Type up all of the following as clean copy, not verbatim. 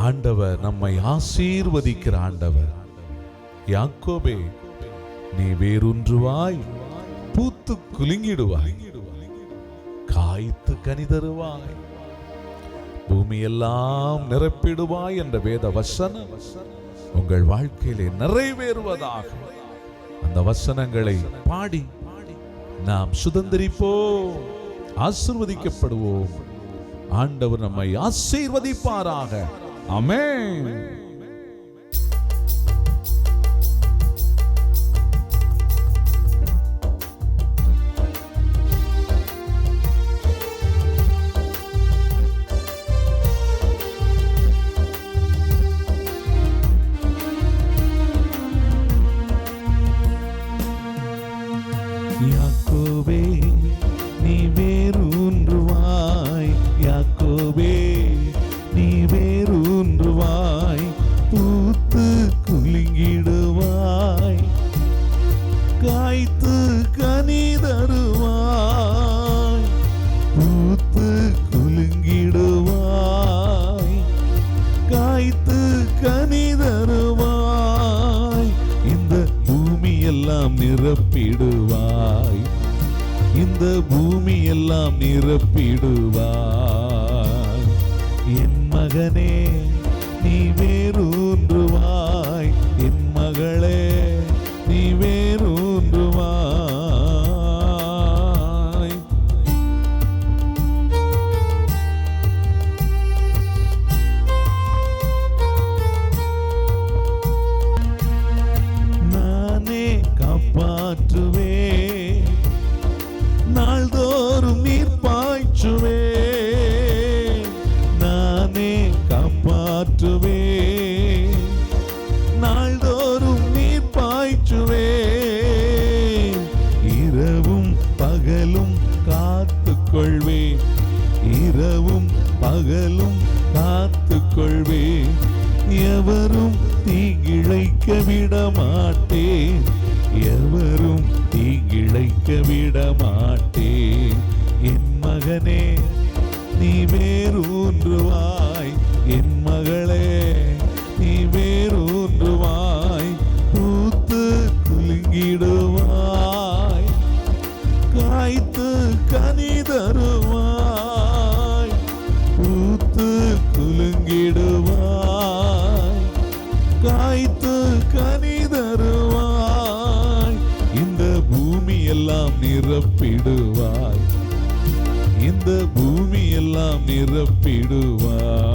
ஆண்டவர் நம்மை ஆசீர்வதிக்கிற ஆண்டவர். யாக்கோபே, நீ வேரூன்றுவாய், பூத்து குலுங்கிடுவாய், காய்த்து கனி தருவாய், பூமியெல்லாம் நிரப்பிடுவாய் என்ற வேத வசனம் உங்கள் வாழ்க்கையிலே நிறைவேறுவதாக. அந்த வசனங்களை பாடி நாம் சுதந்திரிப்போம், ஆசீர்வதிக்கப்படுவோம். ஆண்டவர் நம்மை ஆசீர்வதிப்பாராக. ஆமென். யாக்கோபே, நீ வேரூன்றுவாய், யாக்கோபே, நீ வேரூன்றுவாய், பூத்து குலுங்கிடுவாய், காய்த்து கனி தருவாய், பூத்து குலுங்கிடுவாய், காய்த்து கனி தருவாய், இந்த பூமி எல்லாம் நிரப்பிடுவாய், இந்த பூமி எல்லாம் நிரப்பிடுவாய். என் மகனே, நீ வேரூன்றுவாய், என் மகளே, நீ வேரூன்றுவாய். நானே காப்பாற்றுவேன், நாள்தோறும் நீர் பாய்ச்சுவேன், நானே காப்பாற்றுவேன், நாள்தோறும் நீர் பாய்ச்சுவேன், இரவும் பகலும் காத்துக்கொள்வேன், இரவும் பகலும் காத்துக்கொள்வேன், எவரும் தீங்கிழைக்க விட மாட்டேன், எவரும் தீங்கிழைக்க விட மாட்டேன். என் மகனே, நீ வேரூன்றுவாய், என் மகளே, நீ வேரூன்றுவாய், பூத்து குலுங்கிடுவாய், காய்த்து கனி தருவாய், பூத்து குலுங்கிடுவாய், காய்த்து கனி தருவாய், இந்த பூமி எல்லாம் நிரப்பிடுவாய், இந்த பூமி எல்லாம் நிரப்பிடுவாய்.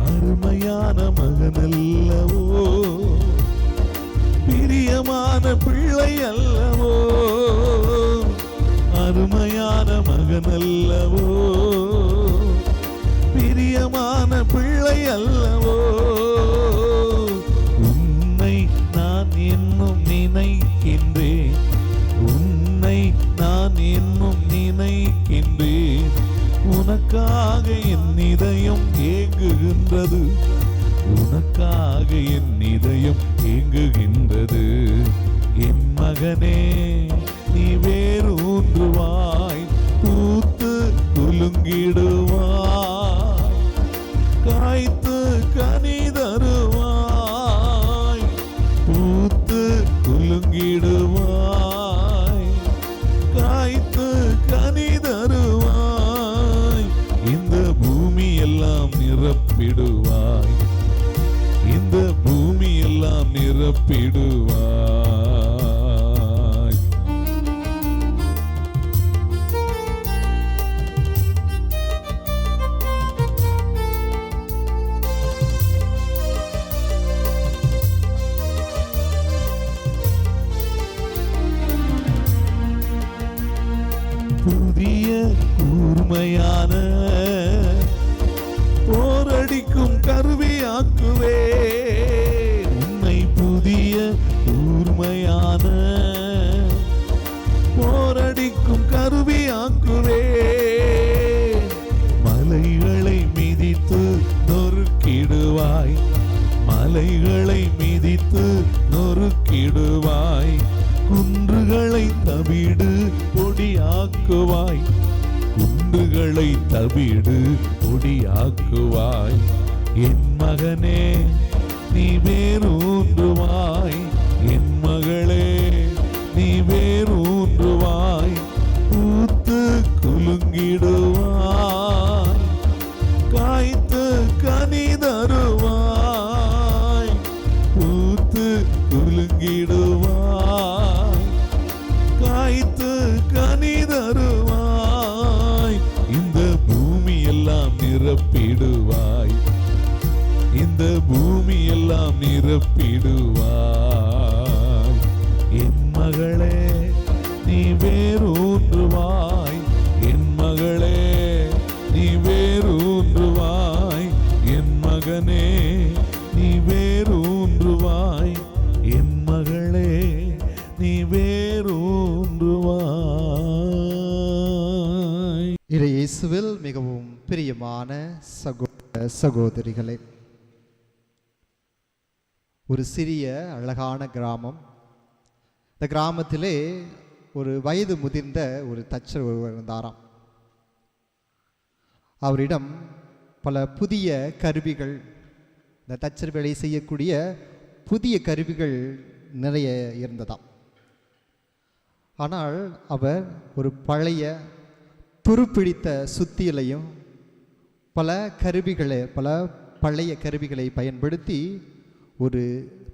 அருமையான மகனல்லவோ, பிரியமான பிள்ளை அல்லவோ, அருமையான மகனல்லவோ, பிரியமான பிள்ளை அல்லவோ, உன்னை நான் இன்னும் நினைக்கின்றேன், உன்னை நான் இன்னும் நினைக்கின்றேன், உனக்காக என் இதயம் ஏங்குகின்றது, உனக்காக என் இதயம் ஏங்குகின்றது. என் மகனே, நீ வேரூன்றுவாய், பூத்து குலுங்கிடுவாய், காய்த்து கனி தருவாய், பூத்து குலுங்கிடுவாய், காய்த்து கனி தருவாய், இந்த பூமி எல்லாம் நிரப்பிடுவாய், இந்த பூமி எல்லாம் நிரப்பிடுவாய். புதிய கூர்மையான போரடிக்கும் கருவியாக்குவே, உன்னை மலைகளை மிதித்து நொறுக்கிடுவாய். குன்றுகளை தவிடு பொடியாக்குவாய். குன்றுகளை தவிடு பொடியாக்குவாய். என் மகனே நீ வேரூன்றுவாய். என் மகளே நீ வேரூன்றுவாய். பூத்து குலுங்கிடுவாய். காய்த்து கனி தருவாய். பூத்து குலுங்கிடுவாய். காய்த்து கனி தருவாய். இந்த பூமி எல்லாம் நிரப்பிடுவாய். இந்த பூமி எல்லாம் நிரப்பிடுவாய். என் மகளே நீ வேரூன்றுவாய். என் மகளே நீ வேரூன்றுவாய். என் மகனே நீ வேரூன்றுவாய். என் மகளே நீ வேரூன்றுவாய். இயேசுவில் மிகவும் பிரியமான சகோதர சகோதரிகளே, ஒரு சிறிய அழகான கிராமம். இந்த கிராமத்திலே ஒரு வயது முதிர்ந்த ஒரு தச்சர் ஒருவர் இருந்தாராம். அவரிடம் பல புதிய கருவிகள், இந்த தச்சர் வேலை செய்யக்கூடிய புதிய கருவிகள் நிறைய இருந்ததாம். ஆனால் அவர் ஒரு பழைய துருப்பிடித்த சுத்தியலையும் பல பழைய கருவிகளை பயன்படுத்தி ஒரு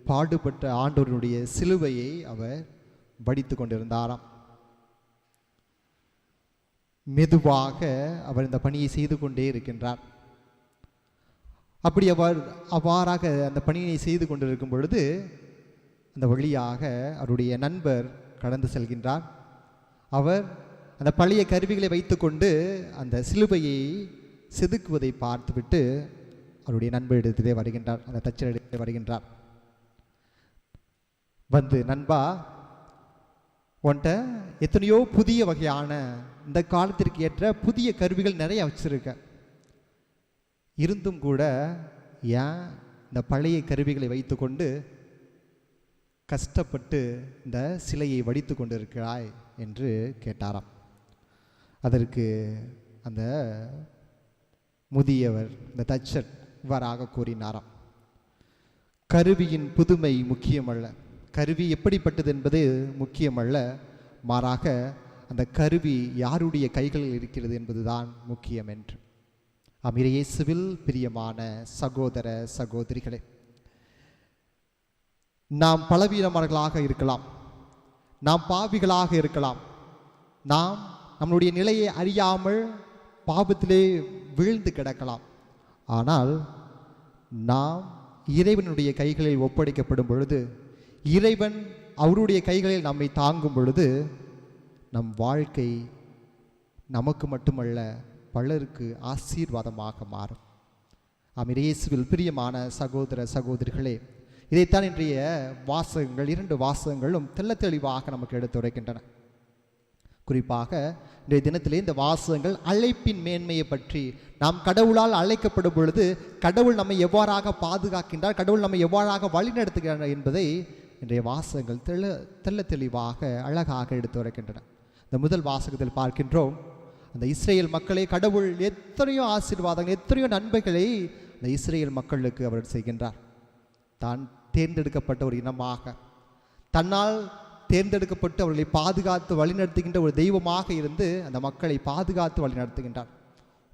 பாடுபட்ட ஆண்டவருடைய சிலுவையை அவர் வடித்து கொண்டிருந்தாராம். மெதுவாக அவர் இந்த பணியை செய்து கொண்டே இருக்கின்றார். அப்படி அவ்வாறாக அந்த பணியை செய்து கொண்டிருக்கும் பொழுது அந்த வழியாக அவருடைய நண்பர் கடந்து செல்கின்றார். அவர் அந்த பழைய கருவிகளை வைத்துக்கொண்டு அந்த சிலுவையை செதுக்குவதை பார்த்துவிட்டு அவருடைய நண்பரிடத்திலே வருகின்றார். அந்த தச்சரிடத்திலே வருகின்றார். வந்து, நண்பா, உன்கிட்ட எத்தனையோ புதிய வகையான இந்த காலத்திற்கு ஏற்ற புதிய கருவிகள் நிறைய வச்சிருக்க, இருந்தும் கூட ஏன் இந்த பழைய கருவிகளை வைத்துக்கொண்டு கஷ்டப்பட்டு இந்த சிலையை வடித்து கொண்டு இருக்கிறாய் என்று கேட்டாராம். அதற்கு அந்த முதியவர், இந்த தச்சர், இவ்வாறாக கூறினாராம். கருவியின் புதுமை முக்கியமல்ல, கருவி எப்படிப்பட்டது என்பது முக்கியமல்ல, மாறாக அந்த கருவி யாருடைய கைகளில் இருக்கிறது என்பதுதான் முக்கியம் என்று. இயேசுவில் பிரியமான சகோதர சகோதரிகளே, நாம் பலவீனமானவர்களாக இருக்கலாம், நாம் பாவிகளாக இருக்கலாம், நாம் நம்முடைய நிலையை அறியாமல் பாவத்திலே வீழ்ந்து கிடக்கலாம். ஆனால் நாம் இறைவனுடைய கைகளில் ஒப்படைக்கப்படும் பொழுது, இறைவன் அவருடைய கைகளில் நம்மை தாங்கும் பொழுது, நம் வாழ்க்கை நமக்கு மட்டுமல்ல பலருக்கு ஆசீர்வாதமாக மாறும். இயேசுவில் பிரியமான சகோதர சகோதரிகளே, இதைத்தான் இன்றைய வாசகங்கள், 2 வாசகங்களும் தெள்ள தெளிவாக நமக்கு எடுத்துரைக்கின்றன. குறிப்பாக இன்றைய தினத்திலே இந்த வாசகங்கள் அழைப்பின் மேன்மையை பற்றி, நாம் கடவுளால் அழைக்கப்படும் பொழுது கடவுள் நம்மை எவ்வாறாக பாதுகாக்கின்றார், கடவுள் நம்மை எவ்வாறாக வழிநடத்துகிறார் என்பதை இன்றைய வாசகங்கள் தெள்ள தெளிவாக அழகாக எடுத்துரைக்கின்றன. இந்த முதல் வாசகத்தில் பார்க்கின்றோம், அந்த இஸ்ரேல் மக்களை கடவுள் எத்தனையோ ஆசீர்வாதங்கள், எத்தனையோ நன்மைகளை அந்த இஸ்ரேல் மக்களுக்கு அவர் செய்கின்றார். தான் தேர்ந்தெடுக்கப்பட்ட ஒரு இனமாக, தன்னால் தேர்ந்தெடுக்கப்பட்டு அவர்களை பாதுகாத்து வழிநடத்துகின்ற ஒரு தெய்வமாக இருந்து அந்த மக்களை பாதுகாத்து வழிநடத்துகின்றார்.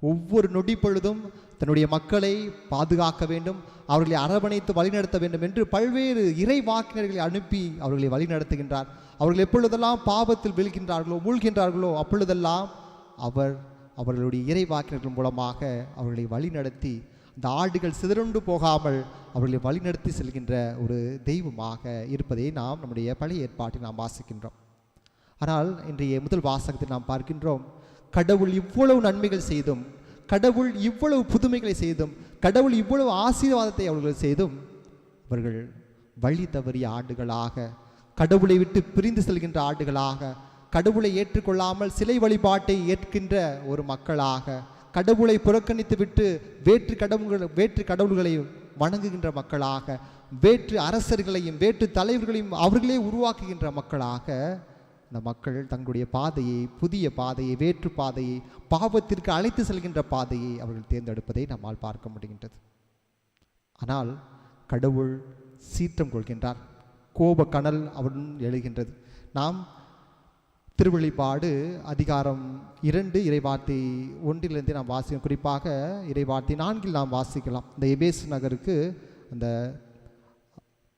ஒவ்வொரு நொடி பொழுதும் தன்னுடைய மக்களை பாதுகாக்க வேண்டும், அவர்களை அரவணைத்து வழிநடத்த வேண்டும் என்று பல்வேறு இறை வாக்கினர்களை அனுப்பி அவர்களை வழிநடத்துகின்றார். அவர்கள் எப்பொழுதெல்லாம் பாவத்தில் வீழ்கின்றார்களோ, மூழ்கின்றார்களோ, அப்பொழுதெல்லாம் அவர்களுடைய இறை வாக்கினர்கள் மூலமாக அவர்களை வழிநடத்தி அந்த ஆடுகள் சிதறுண்டு போகாமல் அவர்களை வழிநடத்தி செல்கின்ற ஒரு தெய்வமாக இருப்பதை நாம் நம்முடைய பழைய ஏற்பாட்டில் நாம் வாசிக்கின்றோம். ஆனால் இன்றைய முதல் வாசகத்தில் நாம் பார்க்கின்றோம், கடவுள் இவ்வளவு நன்மைகள் செய்தும், கடவுள் இவ்வளவு புதுமைகளை செய்தும், கடவுள் இவ்வளவு ஆசீர்வாதத்தை அவர்கள் செய்தும் அவர்கள் வழி தவறிய ஆடுகளாக, கடவுளை விட்டு பிரிந்து செல்கின்ற ஆடுகளாக, கடவுளை ஏற்றுக்கொள்ளாமல் சிலை வழிபாட்டை ஏற்கின்ற ஒரு மக்களாக, கடவுளை புறக்கணித்து விட்டு வேற்று கடவுள்களை வணங்குகின்ற மக்களாக, வேற்று அரசர்களையும் வேற்று தலைவர்களையும் அவர்களே உருவாக்குகின்ற மக்களாக இந்த மக்கள் தங்களுடைய பாதையை, புதிய பாதையை, வேற்று பாதையை, பாவத்திற்கு அழைத்து செல்கின்ற பாதையை அவர்கள் தேர்ந்தெடுப்பதை நம்மால் பார்க்க முடிகின்றது. ஆனால் கடவுள் சீற்றம் கொள்கின்றார். கோப கனல் அவருடன் எழுகின்றது. நாம் திருவெளிப்பாடு அதிகாரம் 2 இறைவார்த்தை 1 நாம் வாசிக்கலாம். குறிப்பாக இறைவார்த்தை 4 நாம் வாசிக்கலாம். இந்த எபேசு நகருக்கு அந்த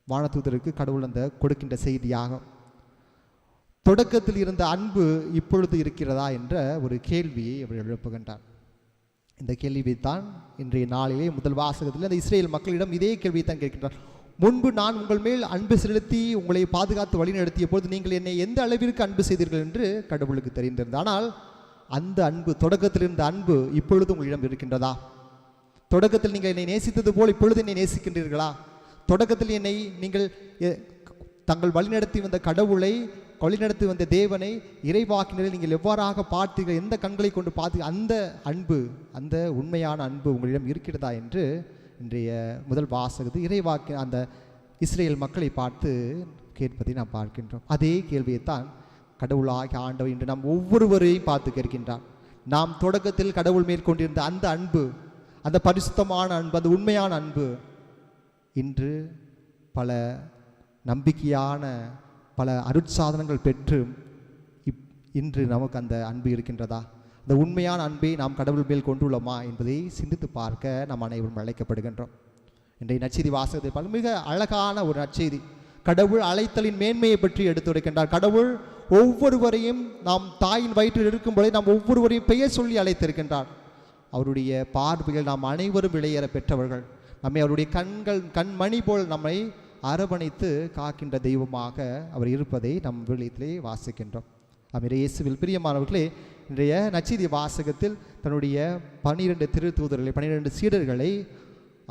வானதூதருக்கு கடவுள் அந்த கொடுக்கின்ற செய்தியாக, தொடக்கத்தில் இருந்த அன்பு இப்பொழுது இருக்கிறதா என்ற ஒரு கேள்வியை அவர் எழுப்புகின்றார். இந்த கேள்வியைத்தான் இன்றைய நாளிலே முதல் வாசகத்தில் அந்த இஸ்ரேல் மக்களிடம் இதே கேள்வியைத்தான் கேட்கின்றார். முன்பு நான் உங்கள் மேல் அன்பு செலுத்தி உங்களை பாதுகாத்து வழிநடத்திய போது நீங்கள் என்னை எந்த அளவிற்கு அன்பு செய்தீர்கள் என்று கடவுளுக்கு தெரிந்திருந்தது. ஆனால் அந்த அன்பு, தொடக்கத்தில் இருந்த அன்பு இப்பொழுது உங்களிடம் இருக்கின்றதா? தொடக்கத்தில் நீங்கள் என்னை நேசித்தது போல் இப்பொழுது என்னை நேசிக்கின்றீர்களா? தொடக்கத்தில் என்னை நீங்கள் தங்கள் வழிநடத்தி வந்த கடவுளை, வழிநடத்தி வந்த தேவனை, இறைவாக்கினரை நீங்கள் எவ்வாறாக பார்த்தீர்கள், எந்த கண்களை கொண்டு பார்த்து அந்த அன்பு, அந்த உண்மையான அன்பு உங்களிடம் இருக்கிறதா என்று இன்றைய முதல் வாசகத்து இறைவாக்கு அந்த இஸ்ரேல் மக்களை பார்த்து கேட்பதை நாம் பார்க்கின்றோம். அதே கேள்வியைத்தான் கடவுளாகிய ஆண்டவர் இன்று நாம் ஒவ்வொருவரையும் பார்த்து கேட்கின்றார். நாம் தொடக்கத்தில் கடவுள் மேற்கொண்டிருந்த அந்த அன்பு, அந்த பரிசுத்தமான அன்பு, அந்த உண்மையான அன்பு இன்று பல நம்பிக்கையான பல அருட்சாதனங்கள் பெற்று இன்று நமக்கு அந்த அன்பு இருக்கின்றதா? அந்த உண்மையான அன்பை நாம் கடவுள் மேல் கொண்டுள்ளோமா என்பதை சிந்தித்து பார்க்க நாம் அனைவரும் அழைக்கப்படுகின்றோம். இன்றைய நற்செய்தி வாசகத்தை மிக அழகான ஒரு நற்செய்தி. கடவுள் அழைத்தலின் மேன்மையை பற்றி எடுத்துரைக்கின்றார். கடவுள் ஒவ்வொருவரையும் நாம் தாயின் வயிற்றில் இருக்கும்போதே நாம் ஒவ்வொருவரையும் பெயர் சொல்லி அழைத்திருக்கின்றார். அவருடைய பார்வையில் நாம் அனைவரும் விளையேற பெற்றவர்கள். நம்மை அவருடைய கண்மணி போல் நம்மை அரவணைத்து காக்கின்ற தெய்வமாக அவர் இருப்பதை நம் விழியத்திலே வாசிக்கின்றோம். இயேசுவில் பிரியமானவர்களே, இன்றைய நற்செய்தி வாசகத்தில் தன்னுடைய 12 திருத்தூதர்களை, 12 சீடர்களை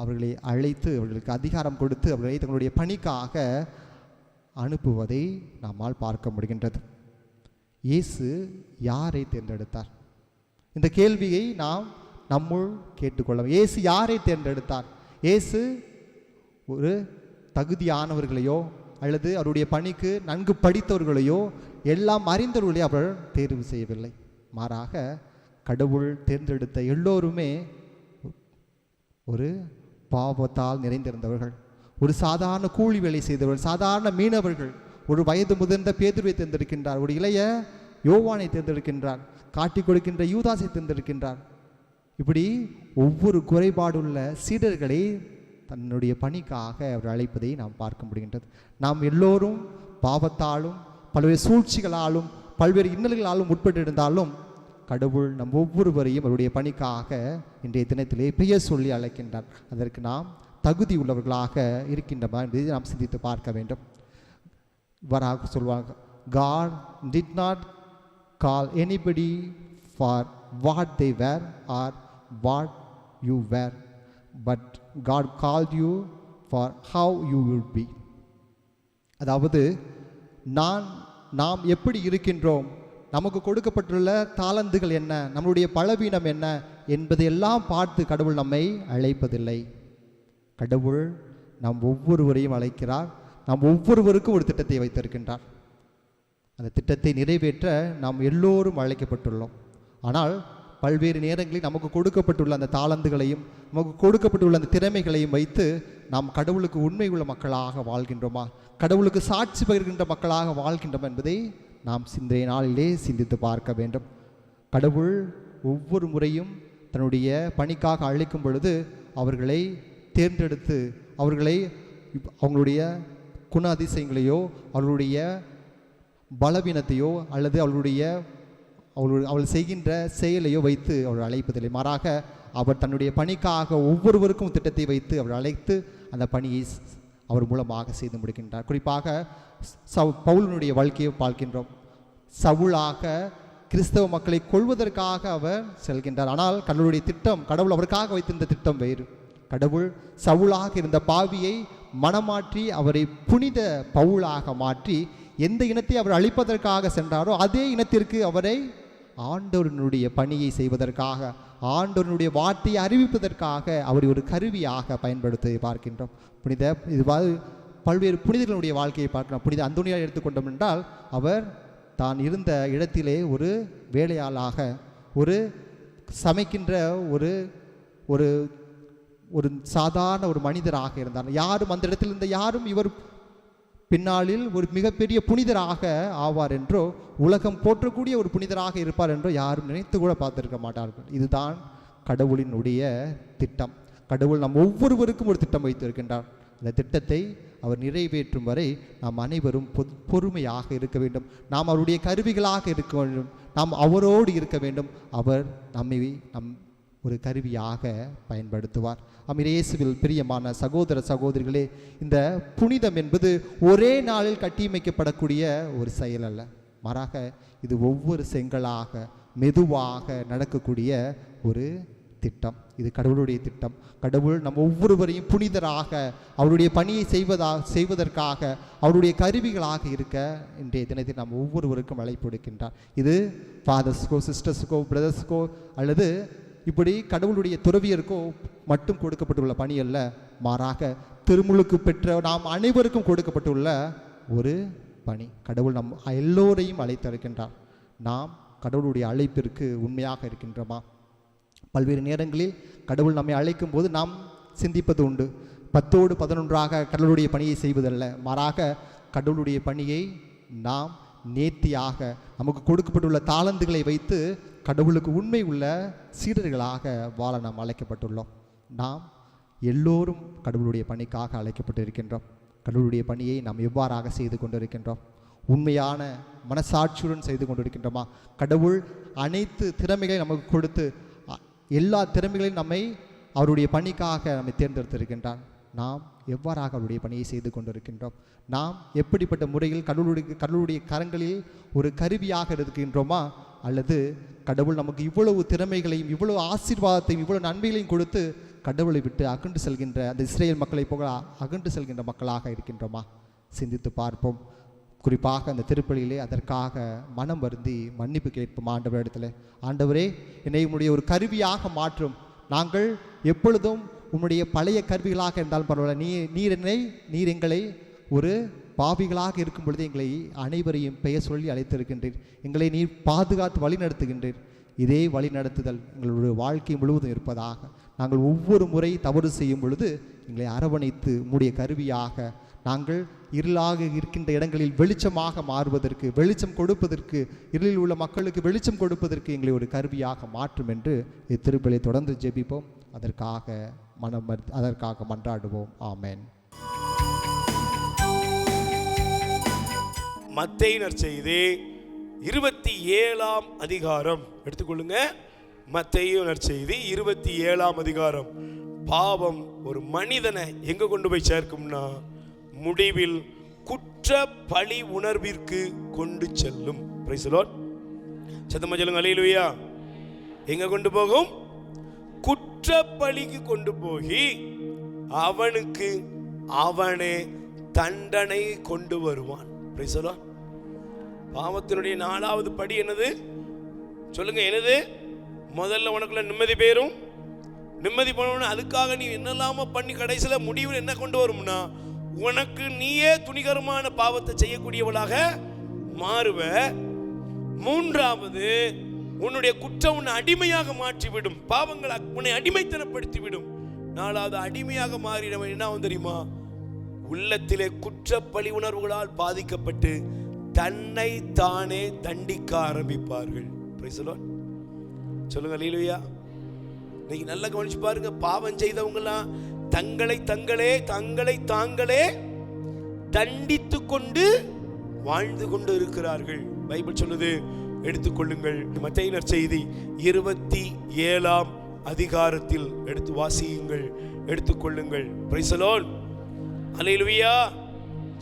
அவர்களை அழைத்து அவர்களுக்கு அதிகாரம் கொடுத்து அவர்களை தங்களுடைய பணிக்காக அனுப்புவதை நம்மால் பார்க்க முடிகின்றது. இயேசு யாரை தேர்ந்தெடுத்தார்? இந்த கேள்வியை நாம் நம்முள் கேட்டுக்கொள்ளலாம். இயேசு யாரை தேர்ந்தெடுத்தார்? இயேசு ஒரு தகுதியானவர்களையோ அல்லது அவருடைய பணிக்கு நன்கு படித்தவர்களையோ எல்லாம் அறிந்தவர்களையோ அவர் தேர்வு செய்யவில்லை. மாறாக கடவுள் தேர்ந்தெடுத்த எல்லோருமே ஒரு பாவத்தால் நிறைந்திருந்தவர்கள், ஒரு சாதாரண கூலி வேலை செய்தவர்கள், சாதாரண மீனவர்கள். ஒரு வயது முதிர்ந்த பேதுருவை தேர்ந்தெடுக்கின்றார், ஒரு இளைய யோவானை தேர்ந்தெடுக்கின்றார், காட்டிக் கொடுக்கின்ற யூதாசை தேர்ந்தெடுக்கின்றார். இப்படி ஒவ்வொரு குறைபாடுள்ள சீடர்களை தன்னுடைய பணிக்காக அவர் அழைப்பதை நாம் பார்க்க முடிகின்றது. நாம் எல்லோரும் பாவத்தாலும் பல்வேறு சூழ்ச்சிகளாலும் பல்வேறு இன்னல்களாலும் உட்பட்டிருந்தாலும் கடவுள் நம் ஒவ்வொருவரையும் அவருடைய பணிக்காக இன்றைய தினத்திலே பெயர் சொல்லி அழைக்கின்றார். அதற்கு நாம் தகுதி உள்ளவர்களாக இருக்கின்றோமா என்பதை நாம் சிந்தித்து பார்க்க வேண்டும். இவ்வாறாக சொல்வாங்க, God did not call anybody for what they were or what you were, but God called you for how you will be. அதாவது நாம் எப்படி இருக்கின்றோம், நமக்கு கொடுக்கப்பட்டுள்ள தாளந்துகள் என்ன, நம்முடைய பலவீனம் என்ன என்பதையெல்லாம் பார்த்து கடவுள் நம்மை அழைப்பதில்லை. கடவுள் நாம் ஒவ்வொருவரையும் அழைக்கிறார். நாம் ஒவ்வொருவருக்கும் ஒரு திட்டத்தை வைத்திருக்கின்றார். அந்த திட்டத்தை நிறைவேற்ற நாம் எல்லோரும் அழைக்கப்பட்டுள்ளோம். ஆனால் பல்வேறு நேரங்களில் நமக்கு கொடுக்கப்பட்டுள்ள அந்த தாளந்துகளையும் நமக்கு கொடுக்கப்பட்டுள்ள அந்த திறமைகளையும் வைத்து நாம் கடவுளுக்கு உண்மை உள்ள மக்களாக வாழ்கின்றோமா, கடவுளுக்கு சாட்சி பகிர்கின்ற மக்களாக வாழ்கின்றோம் என்பதை நாம் இன்றைய நாளிலே சிந்தித்து பார்க்க வேண்டும். கடவுள் ஒவ்வொரு முறையும் தன்னுடைய பணிக்காக அழைக்கும் பொழுது அவர்களை தேர்ந்தெடுத்து அவர்களை அவங்களுடைய குண அதிசயங்களையோ அவர்களுடைய பலவீனத்தையோ அல்லது அவள் செய்கின்ற செயலையோ வைத்து அவர்கள் அழைப்பதில்லை. மாறாக அவர் தன்னுடைய பணிக்காக ஒவ்வொருவருக்கும் திட்டத்தை வைத்து அவர் அழைத்து அந்த பணியை அவர் மூலமாக செய்து முடிக்கின்றார். குறிப்பாக பவுலினுடைய வாழ்க்கையை பார்க்கின்றோம். சவுலாக கிறிஸ்தவ மக்களை கொள்வதற்காக அவர் செல்கின்றார். ஆனால் கடவுளுடைய திட்டம், கடவுள் அவருக்காக வைத்திருந்த திட்டம் வேறு. கடவுள் சவுலாக இருந்த பாவியை மனமாற்றி அவரை புனித பவுலாக மாற்றி எந்த இனத்தை அவர் அழிப்பதற்காக சென்றாரோ அதே இனத்திற்கு அவரை ஆண்டவரினுடைய பணியை செய்வதற்காக ஆண்டவனுடைய வார்த்தையை அறிவிப்பதற்காக அவரை ஒரு கருவியாக பயன்படுத்தி பார்க்கின்றோம். பல்வேறு புனிதர்களுடைய வாழ்க்கையை பார்க்கலாம். புனித அந்தோனியார் எடுத்துக்கொண்டோம் என்றால், அவர் தான் இருந்த இடத்திலே ஒரு வேலையாளாக, ஒரு சமைக்கின்ற ஒரு ஒரு ஒரு சாதாரண ஒரு மனிதராக இருந்தார். யாரும் அந்த இடத்தில் இருந்த யாரும் இவர் பின்னாளில் ஒரு மிகப்பெரிய புனிதராக ஆவார் என்றோ, உலகம் போற்றக்கூடிய ஒரு புனிதராக இருப்பார் என்றோ யாரும் நினைத்து கூட பார்த்திருக்க மாட்டார்கள். இதுதான் கடவுளினுடைய திட்டம். கடவுள் நம் ஒவ்வொருவருக்கும் ஒரு திட்டம் வைத்திருக்கின்றார். அந்த திட்டத்தை அவர் நிறைவேற்றும் வரை நாம் அனைவரும் பொறுமையாக இருக்க வேண்டும். நாம் அவருடைய கருவிகளாக இருக்க வேண்டும். நாம் அவரோடு இருக்க வேண்டும். அவர் நம்மை ஒரு கருவியாக பயன்படுத்துவார். இயேசுவில் பிரியமான சகோதர சகோதரிகளே, இந்த புனிதம் என்பது ஒரே நாளில் கட்டியமைக்கப்படக்கூடிய ஒரு செயல் அல்ல. மாறாக இது ஒவ்வொரு செங்கலாக மெதுவாக நடக்கக்கூடிய ஒரு திட்டம். இது கடவுளுடைய திட்டம். கடவுள் நம் ஒவ்வொருவரையும் புனிதராக அவருடைய பணியை செய்வதற்காக அவருடைய கருவிகளாக இருக்க இன்றைய தினத்தில் நாம் ஒவ்வொருவருக்கும் அழைப்பு விடுக்கின்றார். இது ஃபாதர்ஸ்க்கோ, சிஸ்டர்ஸுக்கோ, பிரதர்ஸ்க்கோ அல்லது இப்படி கடவுளுடைய துறவியருக்கோ மட்டும் கொடுக்கப்பட்டுள்ள பணி அல்ல. மாறாக திருமுழுக்கு பெற்ற நாம் அனைவருக்கும் கொடுக்கப்பட்டுள்ள ஒரு பணி. கடவுள் நம் எல்லோரையும் அழைத்திருக்கின்றார். நாம் கடவுளுடைய அழைப்பிற்கு உண்மையாக இருக்கின்றோமா? பல்வேறு நேரங்களில் கடவுள் நம்மை அழைக்கும் போது நாம் சிந்திப்பது உண்டு. 10ஓடு 11ஆக கடவுளுடைய பணியை செய்வதல்ல. மாறாக கடவுளுடைய பணியை நாம் நேர்த்தியாக நமக்கு கொடுக்கப்பட்டுள்ள தாளந்துகளை வைத்து கடவுளுக்கு உண்மை உள்ள சீடர்களாக வாழ நாம் அழைக்கப்பட்டுள்ளோம். நாம் எல்லோரும் கடவுளுடைய பணிக்காக அழைக்கப்பட்டு இருக்கின்றோம். கடவுளுடைய பணியை நாம் எவ்வாறாக செய்து கொண்டிருக்கின்றோம்? உண்மையான மனசாட்சியுடன் செய்து கொண்டிருக்கின்றோமா? கடவுள் அனைத்து திறமைகளை நமக்கு கொடுத்து எல்லா திறமைகளையும் நம்மை அவருடைய பணிக்காக நம்மை தேர்ந்தெடுத்திருக்கின்றார். நாம் எவ்வாறாக அவருடைய பணியை செய்து கொண்டிருக்கின்றோம்? நாம் எப்படிப்பட்ட முறையில் கடவுளுடைய கரங்களில் ஒரு கருவியாக இருக்கின்றோமா? அல்லது கடவுள் நமக்கு இவ்வளவு திறமைகளையும் இவ்வளவு ஆசீர்வாதத்தையும் இவ்வளவு நன்மைகளையும் கொடுத்து கடவுளை விட்டு அகன்று செல்கின்ற அந்த இஸ்ரேல் மக்களை போக அகன்று செல்கின்ற மக்களாக இருக்கின்றோமா? சிந்தித்து பார்ப்போம். குறிப்பாக அந்த திருப்பலியிலே அதற்காக மனம் வருந்தி மன்னிப்பு கேட்போம் ஆண்டவரிடத்தில். ஆண்டவரே, என்னை உன்னுடைய ஒரு கருவியாக மாற்றும். நாங்கள் எப்பொழுதும் உன்னுடைய பழைய கருவிகளாக இருந்தாலும் பரவாயில்ல, நீர் எங்களை ஒரு பாவிகளாக இருக்கும் பொழுது எங்களை அனைவரையும் பெயர் சொல்லி அழைத்திருக்கின்றீர். எங்களை நீர் பாதுகாத்து வழி நடத்துகின்றீர். இதே வழி நடத்துதல் எங்களுடைய வாழ்க்கை முழுவதும் இருப்பதாக. நாங்கள் ஒவ்வொரு முறை தவறு செய்யும் பொழுது எங்களை அரவணைத்து உம்முடைய கருவியாக நாங்கள் இருளாக இருக்கின்ற இடங்களில் வெளிச்சமாக மாறுவதற்கு, வெளிச்சம் கொடுப்பதற்கு, இருளில் உள்ள மக்களுக்கு வெளிச்சம் கொடுப்பதற்கு எங்களை ஒரு கருவியாக மாற்றும் என்று இத்திருப்பலியை தொடர்ந்து ஜெபிப்போம். அதற்காக மன்றாடுவோம். ஆமென். மத்தேயு நற்செய்தி 27ஆம் அதிகாரம் எடுத்துக்கொள்ளுங்க. மத்தேயு நற்செய்தி 27ஆம் அதிகாரம். பாவம் ஒரு மனிதனை எங்க கொண்டு போய் சேர்க்கும்னா, முடிவில் குற்ற பழி உணர்விற்கு கொண்டு செல்லும். Price the Lord. சத்தமா சொல்லுங்க அல்லேலூயா. எங்க கொண்டு போகும்? குற்ற பழிக்கு கொண்டு போய் அவனுக்கு அவனே தண்டனை கொண்டு வருவான். Price the Lord. பாவத்தினுடைய 4வது படி என்னது சொல்லுங்க? என்னது? முதல்ல உனக்குள்ள நிம்மதி பேரும், நிம்மதி பண்ணணும். அதுக்காக நீ என்னெல்லாம பண்ணி கடைசியில் முடிவில் என்ன கொண்டு வரும்னா, உனக்கு நீயே துணிகரமான பாவத்தை செய்யக்கூடியவளாக மாறுவ. 3வது, உன்னுடைய குற்றம் உன்னை அடிமையாக மாற்றிவிடும். பாவங்கள் உன்னை அடிமைத்தனப்படுத்திவிடும். 4வது, அடிமையாக மாறினவன் என்ன தெரியுமா? உள்ளத்திலே குற்றப்பழி உணர்வுகளால் பாதிக்கப்பட்டு தன்னை தானே தண்டிக்க ஆரம்பிப்பார்கள். Price the Lord. சொல்லுங்க அல்லேலூயா. இன்னைக்கு நல்லா கவனிச்சு பாருங்க. பாவம் செய்தவங்கலாம் தங்களை தாங்களே தண்டித்து கொண்டு வாழ்ந்து கொண்டு இருக்கிறார்கள். பைபிள் சொல்லுது, எடுத்துக்கொள்ளுங்கள். மத்தேயு நற்செய்தி 27ஆம் அதிகாரத்தில் எடுத்து வாசியுங்கள், எடுத்துக்கொள்ளுங்கள். Praise the Lord. அல்லேலூயா.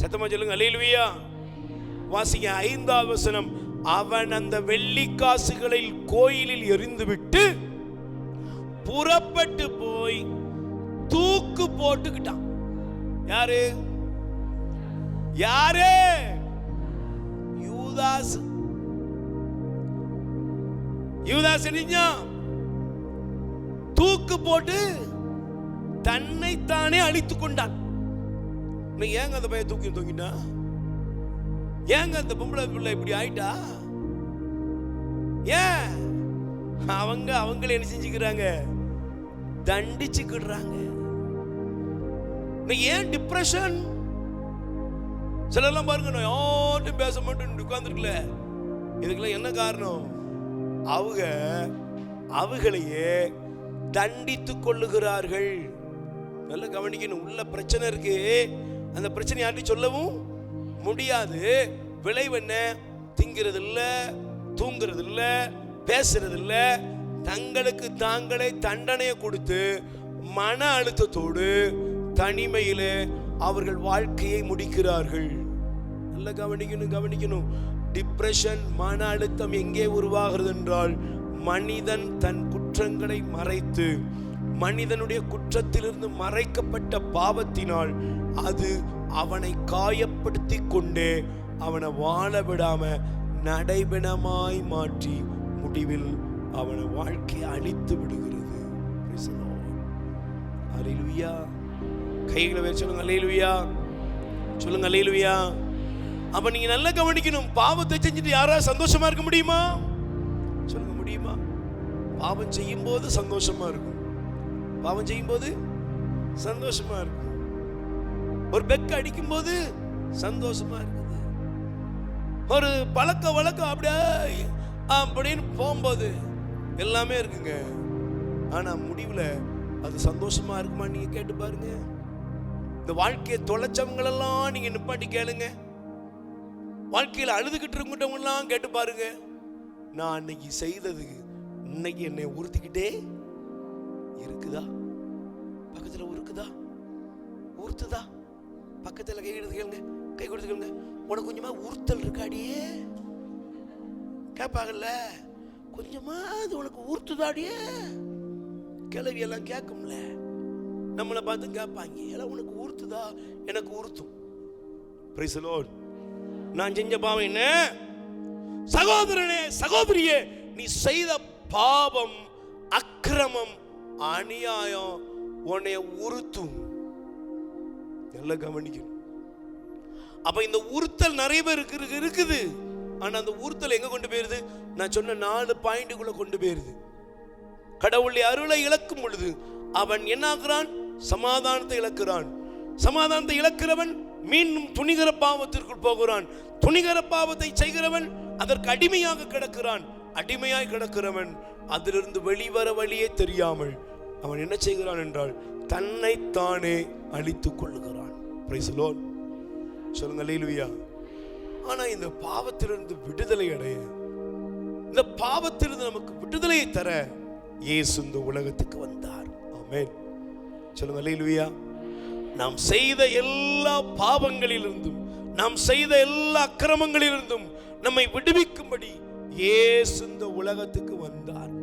சத்தமா சொல்லுங்க அல்லேலூயா. வாசிங்க 5வது வசனம். அவன் அந்த வெள்ளிக்காசுகளை கோயிலில் எறிந்துவிட்டு புறப்பட்டு போய் தூக்கு போட்டுக்கிட்டான். யாரு? யூதாஸ். தூக்கு போட்டு தன்னைத்தானே அழித்துக் கொண்டான். ஏங்க அந்த பையன் தூங்கிட்டா? ஏங்க அந்த பொம்பளை பிள்ளை இப்படி ஆயிட்டா? ஏன் அவங்களே என்ன செஞ்சுக்கிறாங்க? தண்டிச்சுக்கிடுறாங்க. ஏன் டிப்ரெஷன்? சிலர்லாம் பாருங்க, நான் யார்ட்டும் பேச மாட்டேன் உட்கார்ந்துருக்கல. இதுக்கெல்லாம் என்ன காரணம்? அவங்களையே தண்டித்துக் கொள்ளுகிறார்கள். நல்ல கவனிக்கணும். உள்ள பிரச்சனை இருக்கு, அந்த பிரச்சனை யார்ட்டும் சொல்லவும் முடியாது. விளைவு என்ன? திங்கிறது இல்ல, தூங்குறது இல்ல, பேசுறது இல்ல. தங்களுக்கு தாங்களே தண்டனையை கொடுத்து மன அழுத்தத்தோடு தனிமையில அவர்கள் வாழ்க்கையை முடிக்கிறார்கள். நல்ல கவனிக்கணும். டிப்ரெஷன், மன அழுத்தம் எங்கே உருவாகிறது என்றால், மனிதன் தன் குற்றங்களை மறைத்து, மனிதனுடைய குற்றத்திலிருந்து மறைக்கப்பட்ட பாவத்தினால் அது அவனை காயப்படுத்தி கொண்டே அவனை வாழ விடாம நடைபெணமாய் மாற்றி முடிவில் அவனை வாழ்க்கையை அழித்து விடுகிறது. அல்லேலூயா. கைகளை வேறு சொல்லுங்க, அல்லேலூயா சொல்லுங்க, அல்லேலூயா. அப்ப நீங்க நல்லா கவனிக்கணும். பாவத்தை செஞ்சுட்டு யாராவது சந்தோஷமா இருக்க முடியுமா? சொல்லுங்க, முடியுமா? பாவம் செய்யும் போது சந்தோஷமா இருக்கும். பாவம் செய்யும் போது சந்தோஷமா இருக்கும். ஒரு பெக்க அடிக்கும் போது சந்தோஷமா இருக்குது. ஒரு பழக்க வழக்கம் அப்படியே அப்படின்னு போகும்போது எல்லாமே இருக்குங்க. ஆனா முடிவுல அது சந்தோஷமா இருக்குமா? நீங்க கேட்டு பாருங்க. இந்த வாழ்க்கையை தொலைச்சவங்களெல்லாம் நீங்க நிப்பாட்டி கேளுங்க. வாழ்க்கையில் அழுதுகிட்டு இருக்கவங்கெல்லாம் கேட்டு பாருங்க. நான் அன்னைக்கு செய்தது இன்னைக்கு என்னை உறுத்திக்கிட்டே இருக்குதா? பக்கத்துல உருக்குதா? உறுத்துதா? பக்கத்துல கை எடுத்து கேளுங்க, கை கொடுத்து கேளுங்க. உனக்கு கொஞ்சமா உறுத்தல் இருக்காடியே கேட்பாங்கல்ல. கொஞ்சமா அது உனக்கு உறுத்துதாடியே. கிளவி எல்லாம் கேட்கும்ல, நம்மளை பார்த்து கேட்பாங்க, எல்லாம் உனக்கு உறுத்துதா? எனக்கு உறுத்தும். Price the Lord. நான் செஞ்ச பாவம் என்ன? சகோதரனே, சகோதரியே, நீ செய்த பாவம், அக்கிரமம், அநியாயம் உன்னை உறுத்தும். நல்லா கவனிக்கணும். அப்ப இந்த உறுத்தல் நிறைய பேர் இருக்குது. ஆனா அந்த உறுத்தல் எங்க கொண்டு போயிருது? நான் சொன்ன 4 பாயிண்ட்டுக்குள்ள கொண்டு போயிருது. கடவுளுடைய அருளை இழக்கும் பொழுது அவன் என்ன ஆகிறான்? சமாதானத்தை இழக்கிறான். சமாதானத்தை இழக்கிறவன் மீண்டும் துணிகர பாவத்திற்குள் போகிறான். துணிகர பாவத்தை செய்கிறவன் அதற்கு அடிமையாக கிடக்கிறான். அடிமையாய் கிடக்கிறவன் அதிலிருந்து வெளிவர வழியே தெரியாமல் அவன் என்ன செய்கிறான் என்றால் தன்னைத்தானே அழித்துக் கொள்ளுகிறான். Price the Lord. சொல்லுங்க, அல்லேலூயா. ஆனா இந்த பாவத்திலிருந்து விடுதலை அடைய, இந்த பாவத்திலிருந்து நமக்கு விடுதலையை தர இயேசு இந்த உலகத்துக்கு வந்தார். ஆமென். சொல்லுங்க, அல்லேலூயா. நாம் செய்த எல்லா பாவங்களிலிருந்தும், நாம் செய்த எல்லா அக்கிரமங்களிலிருந்தும் நம்மை விடுவிக்கும்படி இயேசு இந்த உலகத்துக்கு வந்தார்.